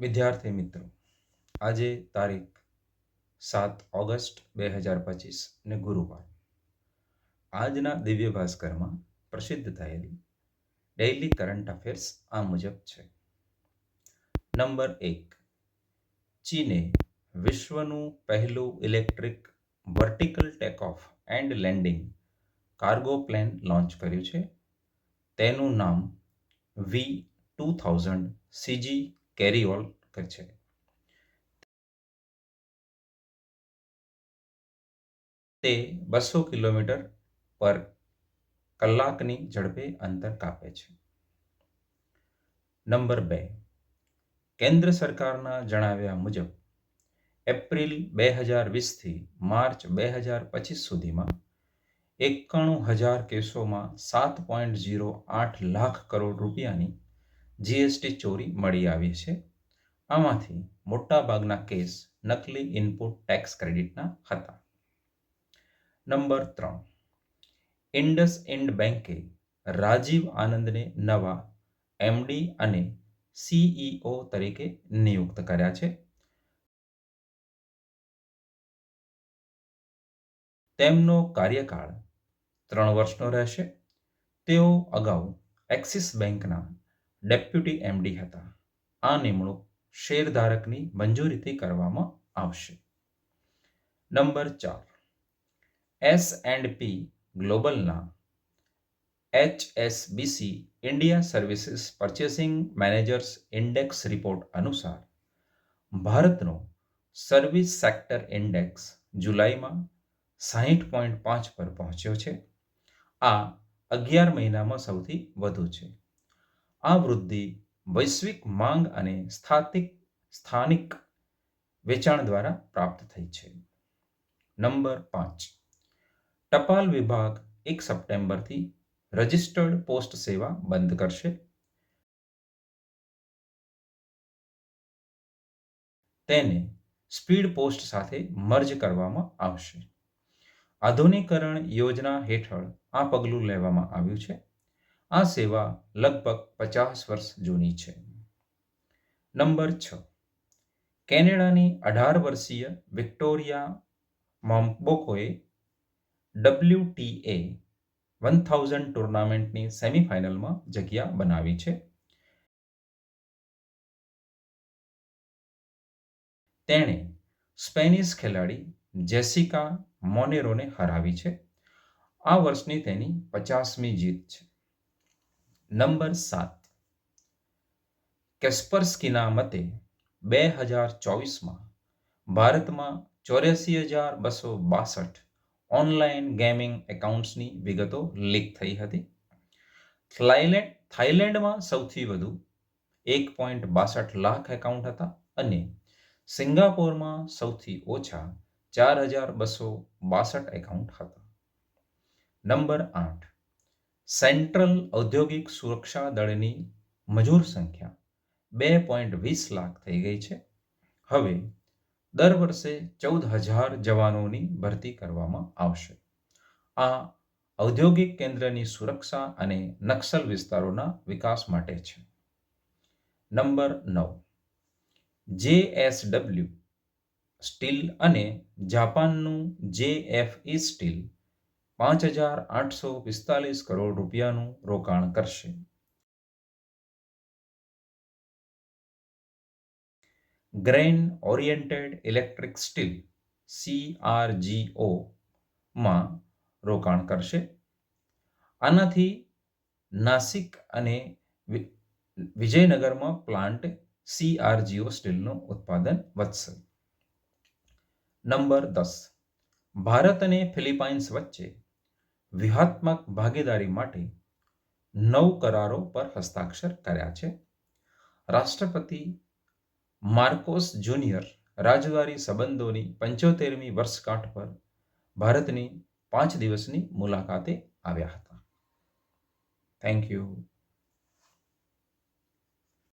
વિદ્યાર્થી મિત્રો, આજે તારીખ 7 ઓગસ્ટ 2025 ને ગુરુવાર. આજના દિવ્ય ભાસ્કરમાં પ્રસિદ્ધ થયેલી ડેઇલી કરંટ અફેર્સ આ મુજબ છે. નંબર 1. ચીને વિશ્વનું પહેલું electric vertical take-off and landing cargo plane launch કર્યું છે. તેનું નામ V2000 CG કેરીઓલ છે. તે 200 કિલોમીટર પર કલાકની ઝડપે અંતર કાપે છે. નંબર 2. કેન્દ્ર સરકારના જણાવ્યા મુજબ એપ્રિલ 2020થી માર્ચ 2025 સુધીમાં 91,000 કેસોમાં 7.08 લાખ કરોડ રૂપિયાની જીએસટી ચોરી મળી આવી છે. આમાંથી મોટાભાગના કેસ નકલી ઇનપુટ ટેક્સ ક્રેડિટના હતા. નંબર 3. ઇન્ડસઇન્ડ બેંકે રાજીવ આનંદને નવા એમડી અને સીઈઓ તરીકે નિયુક્ત કર્યા છે. તેમનો કાર્યકાળ 3 વર્ષનો રહેશે. તેઓ અગાઉ એક્સિસ બેંકના ડેપ્યુટી એમડી હતા. આ નિમણૂક શેરધારકની મંજૂરીથી કરવામાં આવશે. Number 4. S&P ગ્લોબલના HSBC India services purchasing managers index report અનુસાર ભારતનો સર્વિસ સેક્ટર ઇન્ડેક્સ જુલાઈમાં 60.5 પર પહોંચ્યો છે. આ 11 મહિનામાં સૌથી વધુ છે. આ વૃદ્ધિ વૈશ્વિક માંગ અને સ્થાનિક વેચાણ દ્વારા પ્રાપ્ત થઈ છે. નંબર 5. ટપાલ વિભાગ 1 સપ્ટેમ્બરથી રજિસ્ટર્ડ પોસ્ટ સેવા બંધ કરશે. તેને સ્પીડ પોસ્ટ સાથે મર્જ કરવામાં આવશે. આધુનિકરણ યોજના હેઠળ આ પગલું લેવામાં આવ્યું છે. આ સેવા લગભગ 50 વર્ષ જૂની છે. નંબર 6. કેનેડાની 18 વર્ષીય વિક્ટોરિયા મોમ્બોકોએ WTA 1000 ટુર્નામેન્ટની સેમીફાઇનલમાં જગ્યા બનાવી છે. તેણે સ્પેનિશ ખેલાડી જેસિકા મોનેરોને હરાવી છે. આ વર્ષની તેની 50મી જીત છે. નંબર 7. કેસ્પર્સ્કીના મતે 2024માં ભારતમાં 84,262 ઓનલાઈન ગેમિંગ એકાઉન્ટ્સની વિગતો લીક થઈ હતી. થાઇલેન્ડમાં સૌથી વધુ 1.62 લાખ એકાઉન્ટ હતા અને સિંગાપોરમાં સૌથી ઓછા 4,262 એકાઉન્ટ હતા. નંબર 8. સેન્ટ્રલ ઔદ્યોગિક સુરક્ષા દળની મજૂર સંખ્યા 2.20 લાખ થઈ ગઈ છે. હવે દર વર્ષે 14,000 જવાનોની ભરતી કરવામાં આવશે. આ ઔદ્યોગિક કેન્દ્રની સુરક્ષા અને નક્સલ વિસ્તારોના વિકાસ માટે છે. નંબર 9. JSW સ્ટીલ અને જાપાનનું JFE સ્ટીલ 5,845 કરોડ રૂપિયાનું રોકાણ કરશે. Grain oriented electric steel CRGO માં રોકાણ કરશે. આનાથી નાસિક અને વિજયનગરમાં પ્લાન્ટ CRGO સ્ટીલનું ઉત્પાદન વધશે. નંબર 10. ભારત અને ફિલિપાઇન્સ વચ્ચે વ્યૂહાત્મક ભાગીદારી માટે 9 કરારો પર હસ્તાક્ષર કર્યા છે. રાષ્ટ્રપતિ માર્કોસ જુનિયર રાજદ્વારી સંબંધોની 75મી વર્ષગાંઠ પર ભારતની 5 દિવસની મુલાકાતે આવ્યા હતા. Thank you.